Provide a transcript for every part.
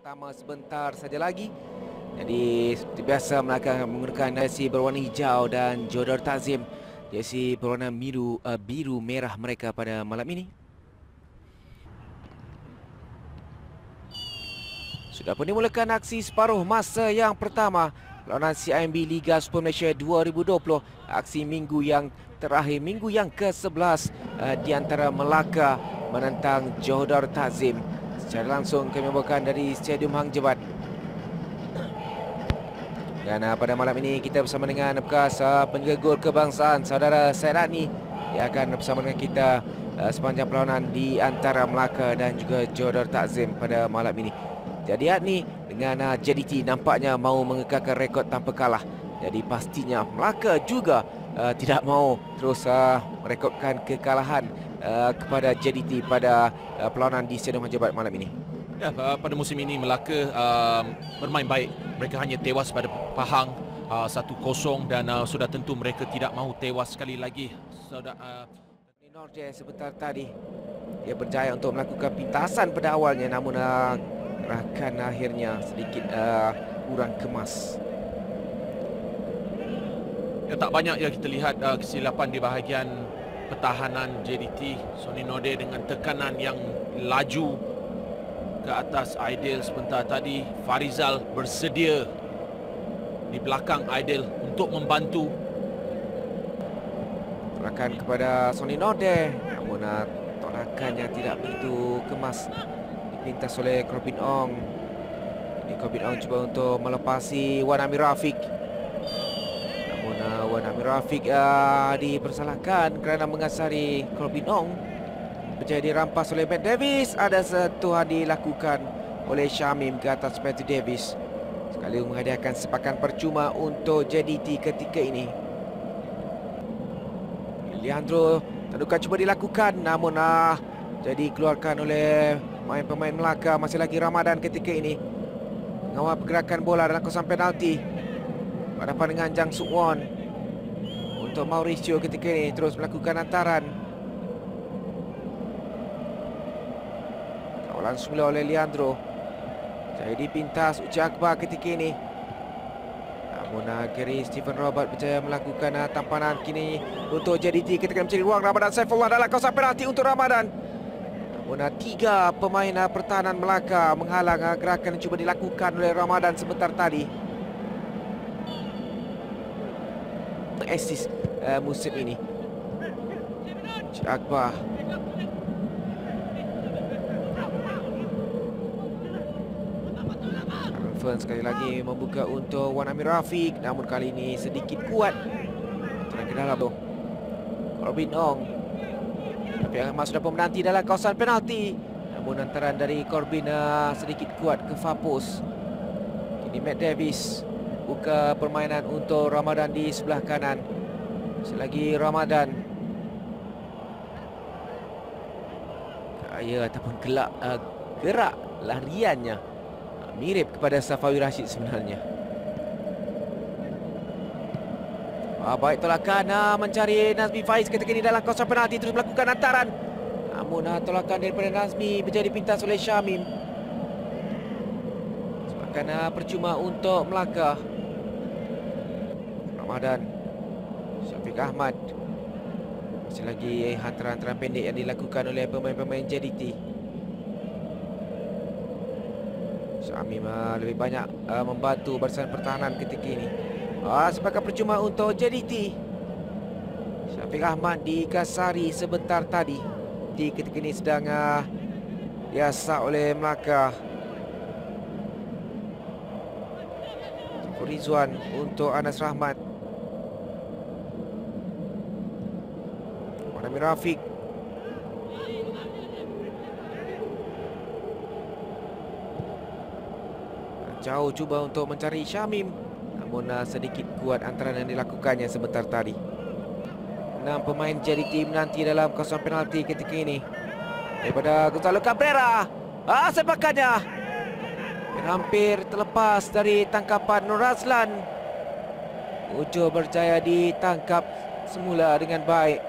pertama sebentar saja lagi. Jadi seperti biasa mereka akan menggunakan jersey berwarna hijau dan Jodar Takzim jersey berwarna biru merah mereka pada malam ini. Sudah pun dimulakan aksi separuh masa yang pertama perlawanan CIMB Liga Super Malaysia 2020. Aksi minggu yang terakhir, minggu yang ke-11 di antara Melaka menentang Jodar Takzim. Secara langsung kami bawakan dari Stadium Hang Jebat. Dan pada malam ini kita bersama dengan bekas penjaga gol kebangsaan saudara Syed Adni. Dia akan bersama dengan kita sepanjang perlawanan di antara Melaka dan juga Jodar Takzim pada malam ini. Jadi Adni dengan JDT nampaknya mahu mengekalkan rekod tanpa kalah. Jadi pastinya Melaka juga tidak mahu terus merekodkan kekalahan kepada JDT pada perlawanan di Stadium Hang Jebat malam ini. Ya, pada musim ini Melaka bermain baik. Mereka hanya tewas pada Pahang 1-0 dan sudah tentu mereka tidak mahu tewas sekali lagi. Norde sebentar tadi dia berjaya untuk melakukan pintasan pada awalnya, namun gerakan akhirnya sedikit kurang kemas. Ya, tak banyak yang kita lihat kesilapan di bahagian pertahanan JDT. Sony Norde dengan tekanan yang laju ke atas Aidil sebentar tadi. Farizal bersedia di belakang Aidil untuk membantu. Tolakan kepada Sony Norde, namun tolakannya tidak begitu kemas. Dipintas oleh Corbin Ong. Ini Corbin Ong cuba untuk melepasi Wan Amir Rafiq. Namun Wan Amir Rafiq dipersalahkan kerana mengasari Corbin Ong. Berjaya dirampas oleh Matt Davis. Ada sentuhan dilakukan oleh Syamim ke atas Matthew Davis. Sekali menghadiahkan sepakan percuma untuk JDT ketika ini. Leandro tandukan cuba dilakukan, namun jadi keluarkan oleh pemain Melaka. Masih lagi Ramadan ketika ini mengawal pergerakan bola dalam kawasan penalti. Berhadapan dengan Jang Suk Won. Untuk Mauricio ketika ini terus melakukan hantaran. Kawalan semula oleh Leandro. Jadi pintas Uci Akbar ketika ini. Namun Gary Stephen Robert berjaya melakukan tampanan kini untuk JDT ketika mencari ruang. Ramadan Saifullah dalam kawasan penalti untuk Ramadan. Namun tiga pemain pertahanan Melaka menghalang gerakan yang cuba dilakukan oleh Ramadan sebentar tadi. Assist musim ini. Uci Akbar. Sekali lagi membuka untuk Wan Amir Rafiq, namun kali ini sedikit kuat terang ke dalam tu Corbin Ong. Tapi Ahmad sudah pun menanti dalam kawasan penalti, namun hantaran dari Corbin sedikit kuat ke Fapus. Kini Matt Davis buka permainan untuk Ramadan di sebelah kanan. Selagi Ramadan gaya ataupun gerak lariannya mirip kepada Safawi Rashid sebenarnya. Baik tolakan mencari Nazmi Faiz ketika ini dalam kawasan penalti, terus melakukan hantaran. Namun tolakan daripada Nazmi menjadi pintas oleh Syamim. Sepakan percuma untuk Melaka. Ramadan, Syafiq Ahmad. Masih lagi hantaran-hantaran pendek yang dilakukan oleh pemain-pemain JDT. Syamim lebih banyak membantu barisan pertahanan ketika ini. Sepakan percuma untuk JDT. Syafiq Ahmad dikasari sebentar tadi. Di ketika ini sedang diasak oleh Melaka. Rizwan untuk Anas Rahmat. Wan Amir Rafiq. Jauh cuba untuk mencari Syamim, namun sedikit kuat antara yang dilakukannya sebentar tadi. 6 pemain JDT menanti dalam kawasan penalti ketika ini. Daripada Gonzalo Cabrera. Sepakannya hampir terlepas dari tangkapan Nur Razlan. Ujo berjaya ditangkap semula dengan baik.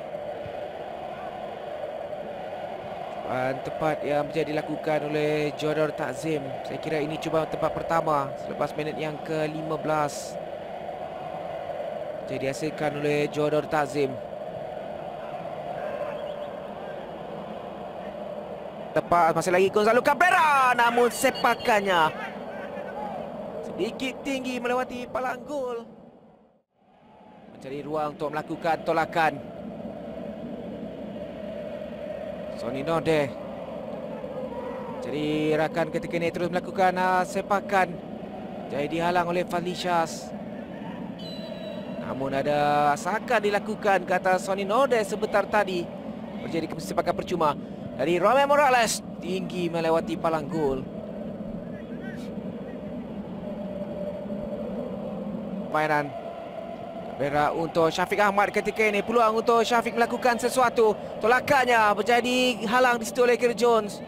Tepat yang menjadi dilakukan oleh Jodor Takzim. Saya kira ini cubaan tempat pertama selepas minit yang ke-15. Jadi dihasilkan oleh Jodor Takzim. Tepat masih lagi Gonzalo Cabrera, namun sepakannya sedikit tinggi melewati palang gol. Mencari ruang untuk melakukan tolakan. Sonny Nordeh. Jadi rakan ketika ini terus melakukan sepakan. Jadi dihalang oleh Fadli Syaz. Namun ada asakan dilakukan kata Sonny Nordeh sebentar tadi. Menjadi sepakan percuma. Dari Romel Morales, tinggi melewati palang gol. Permainan Cabrera untuk Syafiq Ahmad ketika ini. Peluang untuk Syafiq melakukan sesuatu. Tolakannya menjadi halang di situ oleh Kerry Jones.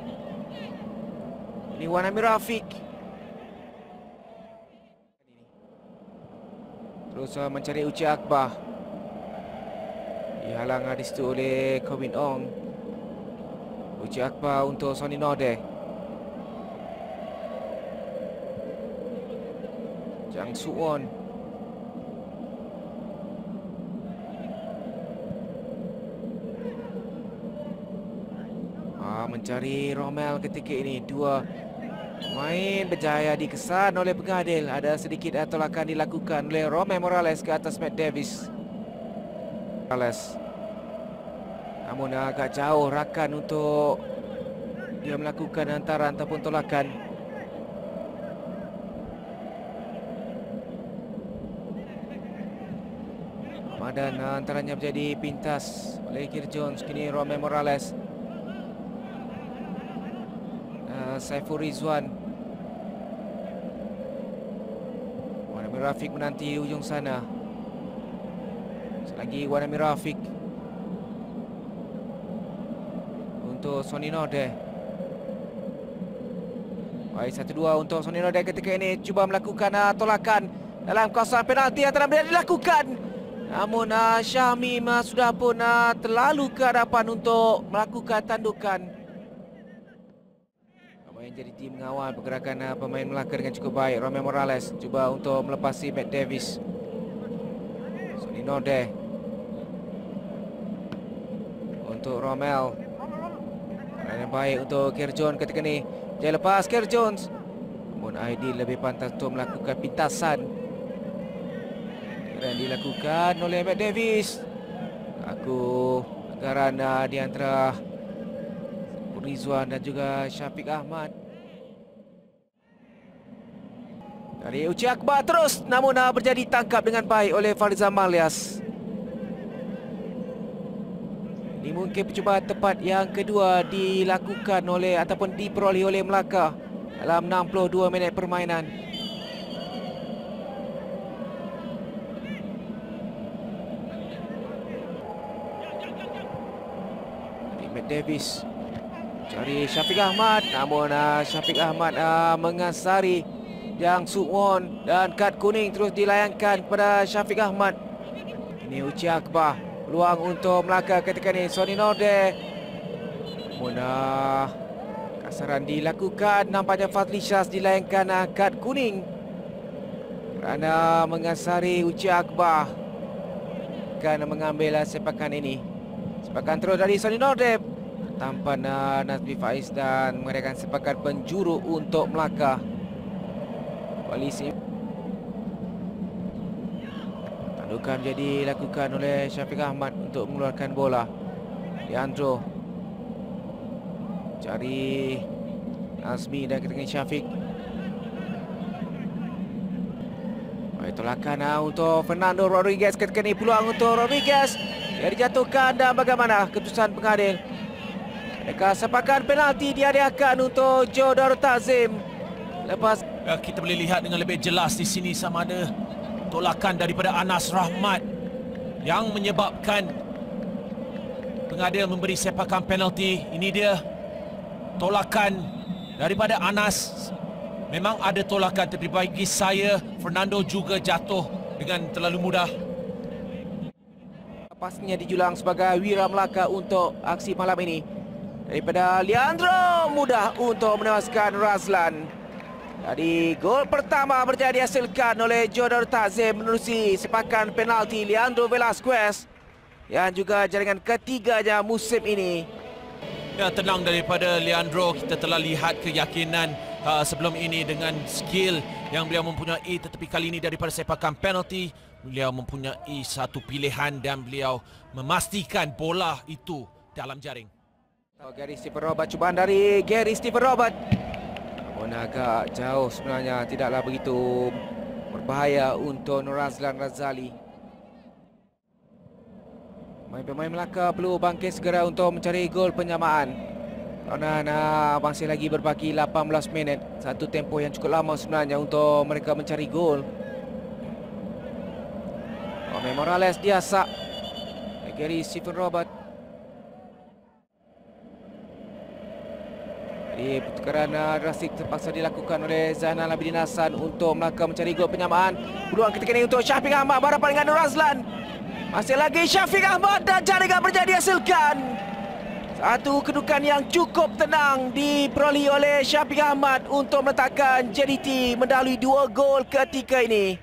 Ini Wan Amir Rafiq. Terus mencari Uci Akbar. Dihalang di situ oleh Kobin Ong. Uci Akbar untuk Sonny Nordeh. Jang Suwon. Mencari Romel ketika ini. Dua pemain berjaya dikesan oleh pengadil. Ada sedikit tolakan dilakukan oleh Romel Morales ke atas Matt Davis. Morales. Namun agak jauh rakan untuk dia melakukan hantaran ataupun tolakan. Dan antaranya menjadi pintas oleh Kerry Jones. Kini Romel Morales. Saiful Rizwan. Wan Amir Rafiq menanti di ujung sana. Selagi Wan Amir Rafiq untuk Sonny Nordeh. Baik, 1-2 untuk Sonny Nordeh ketika ini. Cuba melakukan tolakan dalam kawasan penalti yang telah dilakukan. Namun Syamim sudah pun terlalu ke hadapan untuk melakukan tandukan. Pemain jadi tim mengawal pergerakan pemain Melaka dengan cukup baik. Romel Morales cuba untuk melepasi Matt Davis. Sonny Nordeh untuk Romel. Yang baik untuk Kerry Jones ketika ini. Dia lepas Kerry Jones. Namun Aidil lebih pantas untuk melakukan pintasan. Yang dilakukan oleh Matt Davis. Aku anggaran di antara Rizwan dan juga Syafiq Ahmad. Dari Uci Akbar terus, namun berjadi tangkap dengan baik oleh Farizal Malias. Ini mungkin percubaan tepat yang kedua dilakukan oleh ataupun diperoleh oleh Melaka dalam 62 minit permainan. Matt Davis cari Syafiq Ahmad, namun Syafiq Ahmad mengasari Jang Suwon dan kad kuning terus dilayangkan kepada Syafiq Ahmad. Ini Uci Akbar, peluang untuk Melaka ketika ini. Sonny Nordeh, namun kasaran dilakukan. Nampaknya Fadli Syaz dilayangkan kad kuning kerana mengasari Uci Akbar. Akan mengambil sepakan ini. Sepakan terus dari Sonny Nordeh. Tampan Nazmi Faiz dan mengadakan sepakat penjuru untuk Melaka. Koalisi tandukan jadi dilakukan oleh Syafiq Ahmad untuk mengeluarkan bola. Leandro cari Nazmi dan ketika Syafiq. Baik, tolakan untuk Fernando Rodriguez ketika ini. Peluang untuk Rodriguez. Dia dijatuhkan dan bagaimana keputusan pengadil? Dekat sepakan penalti dihadiahkan untuk Jodor Takzim. Lepas kita boleh lihat dengan lebih jelas di sini sama ada tolakan daripada Anas Rahmat yang menyebabkan pengadil memberi sepakan penalti. Ini dia tolakan daripada Anas. Memang ada tolakan, tapi bagi saya Fernando juga jatuh dengan terlalu mudah. Pastinya dijulang sebagai Wira Melaka untuk aksi malam ini. daripada Leandro, mudah untuk menewaskan Razlan. Jadi gol pertama berjaya dihasilkan oleh Jodor Tazim menerusi sepakan penalti Leandro Velasquez yang juga jaringan ketiganya musim ini. Ya, tenang daripada Leandro. Kita telah lihat keyakinan sebelum ini dengan skill yang beliau mempunyai, tetapi kali ini daripada sepakan penalti beliau mempunyai satu pilihan dan beliau memastikan bola itu dalam jaring. Gary Stephen Robert, cubaan dari Gary Stephen Robert. Namun agak jauh sebenarnya, tidaklah begitu berbahaya untuk Nur Razlan Razali. Pemain-pemain Melaka perlu bangkit segera untuk mencari gol penyamaan. Kerana masih lagi berbaki 18 minit. Satu tempoh yang cukup lama sebenarnya untuk mereka mencari gol. Morales Diasa, Gary Stephen Robert. Jadi pertukaran drastik terpaksa dilakukan oleh Zainal Abidin Hassan untuk Melaka mencari gol penyamaan. Peluang ketika ini untuk Syafiq Ahmad berhadapan dengan Nur Razlan. Masih lagi Syafiq Ahmad dan jaringan berjaya dihasilkan. Satu kedudukan yang cukup tenang diperoleh oleh Syafiq Ahmad untuk meletakkan JDT mendahului 2 gol ketika ini.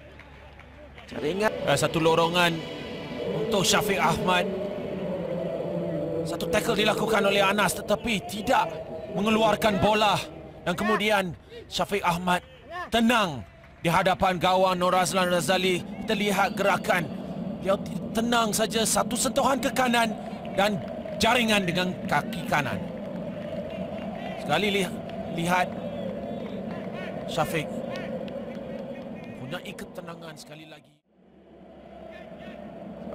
Jaringan Satu lorongan untuk Syafiq Ahmad. Satu tackle dilakukan oleh Anas tetapi tidak mengeluarkan bola. Dan kemudian Syafiq Ahmad tenang di hadapan gawang Nur Razlan Razali. Kita lihat gerakan. Dia tenang saja, satu sentuhan ke kanan dan jaringan dengan kaki kanan. Sekali lihat Syafiq mempunyai ketenangan sekali lagi.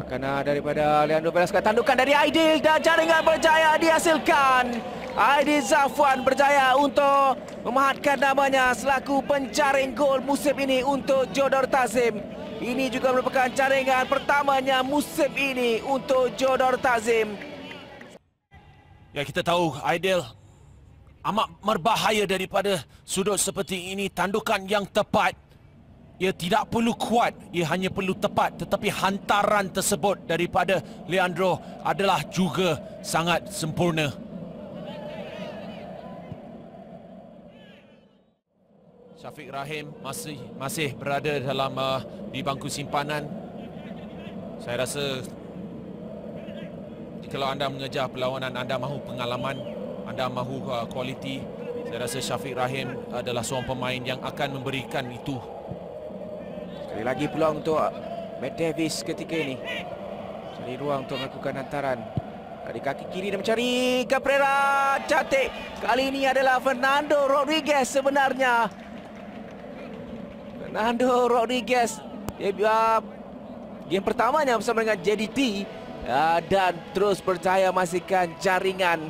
Makanan daripada Leandro Velasquez, tandukan dari Aidil dan jaringan berjaya dihasilkan. Aidil Zafwan berjaya untuk memahatkan namanya selaku penjaring gol musim ini untuk Jodor Tazim. Ini juga merupakan jaringan pertamanya musim ini untuk Jodor Tazim. Ya, kita tahu Aidil amat berbahaya daripada sudut seperti ini. Tandukan yang tepat. Ia tidak perlu kuat, ia hanya perlu tepat. Tetapi hantaran tersebut daripada Leandro adalah juga sangat sempurna. Syafiq Rahim masih berada dalam di bangku simpanan. Saya rasa jikalau anda mengejar perlawanan, anda mahu pengalaman, anda mahu kualiti, saya rasa Syafiq Rahim adalah seorang pemain yang akan memberikan itu. Sekali lagi peluang untuk Matt Davis ketika ini. Cari ruang untuk melakukan hantaran. Dari kaki kiri dan mencari Cabrera. Cantik. Kali ini adalah Fernando Rodriguez sebenarnya. Fernando Rodriguez. Game pertamanya bersama dengan JDT. Dan terus berjaya memastikan jaringan.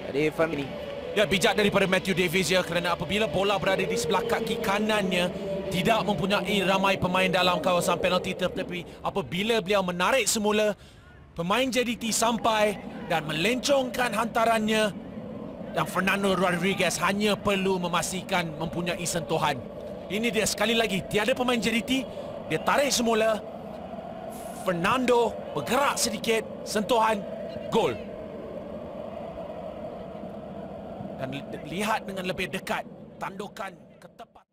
Jadi Fernando ini. Ya, bijak daripada Matthew Davies ya, kerana apabila bola berada di sebelah kaki kanannya, tidak mempunyai ramai pemain dalam kawasan penalti, tetapi apabila beliau menarik semula, pemain JDT sampai dan melencongkan hantarannya, dan Fernando Rodriguez hanya perlu memastikan mempunyai sentuhan. Ini dia sekali lagi, tiada pemain JDT, dia tarik semula, Fernando bergerak sedikit, sentuhan, gol. Dan lihat dengan lebih dekat, tandukan ketepat.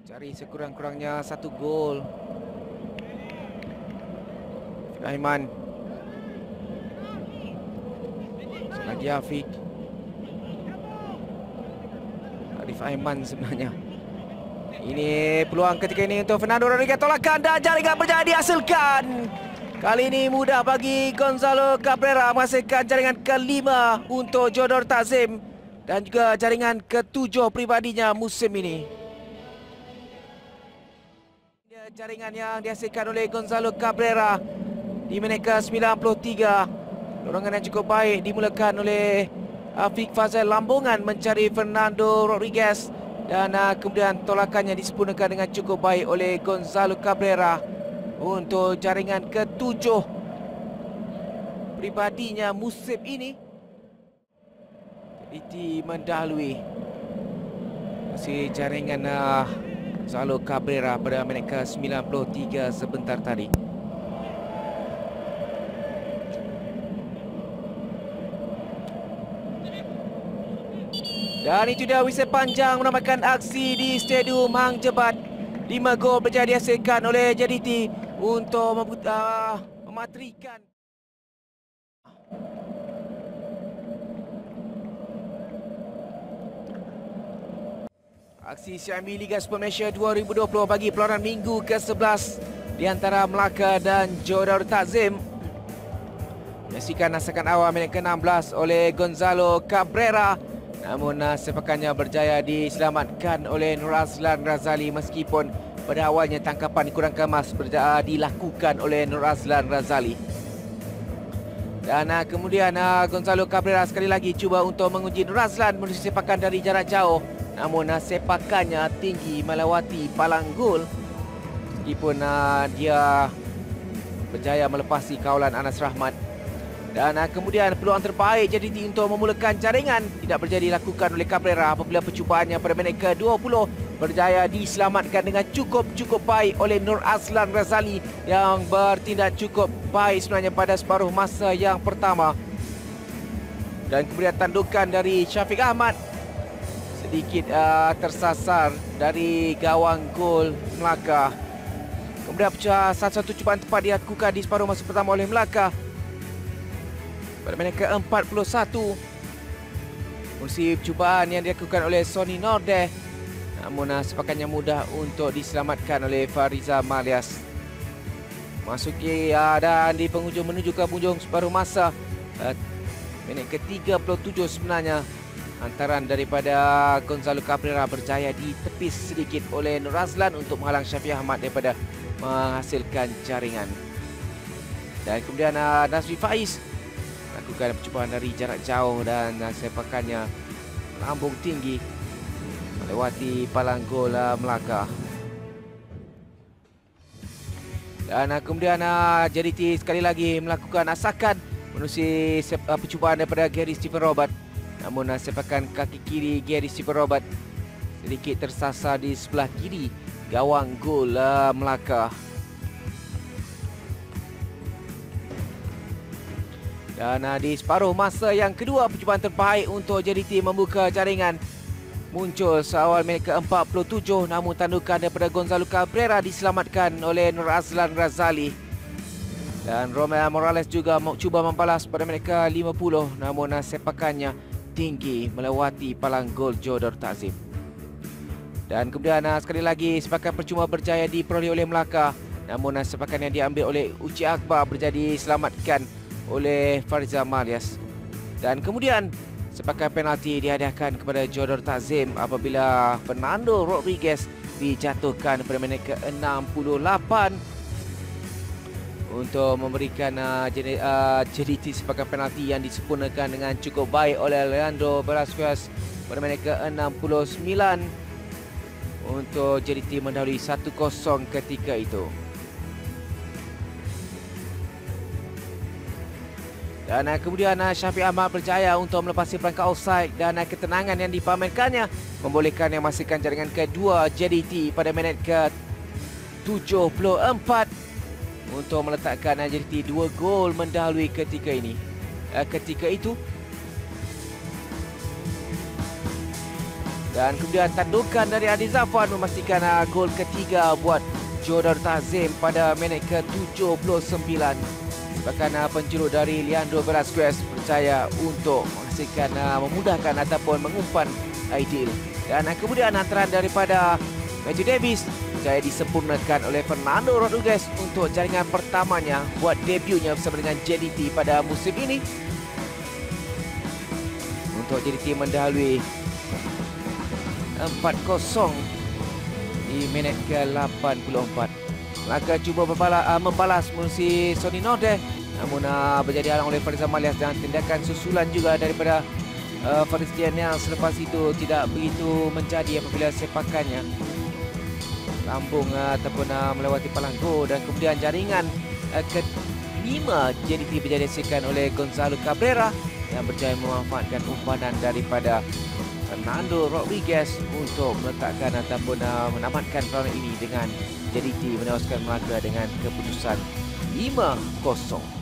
Cari sekurang-kurangnya 1 gol. Aiman. Lagi Afiq. Arif Aiman sebenarnya. Ini peluang ketika ini untuk Fernando Rodriguez, tolakan dan jaringan berjaya dihasilkan. Kali ini mudah bagi Gonzalo Cabrera menghasilkan jaringan kelima untuk Jodor Tazim dan juga jaringan ke-7 pribadinya musim ini. Jaringan yang dihasilkan oleh Gonzalo Cabrera di minit ke-93. Dorongan yang cukup baik dimulakan oleh Afiq Fazal Lambungan mencari Fernando Rodriguez dan kemudian tolakannya disempurnakan dengan cukup baik oleh Gonzalo Cabrera untuk jaringan ke-7 pribadinya musim ini. JDT mendahului masih jaringan Gonzalo Cabrera pada minit ke-93 sebentar tadi. Dan itu dia whistle panjang menambahkan aksi di Stadium Hang Jebat. 5 gol berjaya dihasilkan oleh JDT untuk mematrikan. Aksi CIMB Liga Super Malaysia 2020 bagi peluaran minggu ke-11 di antara Melaka dan Johor Darul Takzim. Menyaksikan asakan awal minit ke-16 oleh Gonzalo Cabrera. Namun sepakannya berjaya diselamatkan oleh Nur Azlan Razali meskipun pada awalnya tangkapan kurang kemas dilakukan oleh Nur Azlan Razali. Dan kemudian Gonzalo Cabrera sekali lagi cuba untuk menguji Nur Azlan menuju sepakan dari jarak jauh. Namun sepakannya tinggi melewati palang gol. Meskipun dia berjaya melepasi kawalan Anas Rahmat. Dan kemudian peluang terbaik JDT untuk memulakan jaringan tidak berjaya dilakukan oleh Cabrera apabila percubaannya pada minit ke-20 berjaya diselamatkan dengan cukup baik oleh Nur Azlan Razali yang bertindak cukup baik sebenarnya pada separuh masa yang pertama. Dan kemudian tandukan dari Syafiq Ahmad sedikit tersasar dari gawang gol Melaka. Kemudian satu cubaan tepat dilakukan di separuh masa pertama oleh Melaka. Pada minit ke-41, musim cubaan yang dilakukan oleh Sonny Nordeh. Namun sepakannya mudah untuk diselamatkan oleh Fariza Malias. Masuki dan di penghujung menuju ke penghujung separuh masa. Minit ke-37 sebenarnya. Hantaran daripada Gonzalo Cabrera berjaya ditepis sedikit oleh Nur Azlan untuk menghalang Syafiq Ahmad daripada menghasilkan jaringan. Dan kemudian Nazri Faiz lakukan percubaan dari jarak jauh dan sepakannya melambung tinggi melewati palang gol Melaka. Dan kemudian JDT sekali lagi melakukan asakan menerusi percubaan daripada Gary Stephen Robert. Namun sepakan kaki kiri Gary Stephen Robert sedikit tersasar di sebelah kiri gawang gol Melaka. Dan di separuh masa yang kedua, percubaan terbaik untuk JDT membuka jaringan muncul seawal minit ke-47, namun tandukan daripada Gonzalo Cabrera diselamatkan oleh Nur Azlan Razali. Dan Romel Morales juga cuba membalas pada minit ke-50, namun sepakannya tinggi melewati palang gol Johor Darul Takzim. Dan kemudian sekali lagi sepakan percuma berjaya diperoleh oleh Melaka, namun sepakan yang diambil oleh Uci Akbar berjaya diselamatkan oleh Fariza Malias. Dan kemudian sepakan penalti dihadiahkan kepada Johor Darul Takzim apabila Fernando Rodriguez dijatuhkan pada minit ke-68 untuk memberikan JDT sepakan penalti yang disempurnakan dengan cukup baik oleh Leandro Velasquez pada minit ke-69 untuk JDT mendahului 1-0 ketika itu. Dan kemudian Syafiq Ahmad berjaya untuk melepasi perangkap offside dan ketenangan yang dipamerkannya membolehkan yang memastikan jaringan kedua JDT pada minit ke-74 untuk meletakkan JDT 2 gol mendahului ketika ini. Ketika itu. Dan kemudian tandukan dari Adi Zafan memastikan gol ketiga buat Johor Darul Takzim pada minit ke-79. Bahkan penjuru dari Leandro Velasquez percaya untuk menghasilkan memudahkan ataupun mengumpan Aidil. Dan kemudian hantaran daripada Matthew Davis berjaya disempurnakan oleh Fernando Rodriguez untuk jaringan pertamanya buat debutnya bersama dengan JDT pada musim ini. Untuk JDT mendahului 4-0 di minit ke-84. Melaka cuba membalas menerusi Sonny Nordeh, namun berjaya dihalang oleh Fariza Malias dan tindakan susulan juga daripada Faristian yang selepas itu tidak begitu menjadi apabila sepakannya lambung ataupun melewati palang gol. Dan kemudian jaringan ke-5 JDT berjaya dihasilkan oleh Gonzalo Cabrera yang berjaya memanfaatkan umpanan daripada Fernando Rodriguez untuk meletakkan ataupun menamatkan perlawanan ini dengan JDT menewaskan Melaka dengan keputusan 5-0.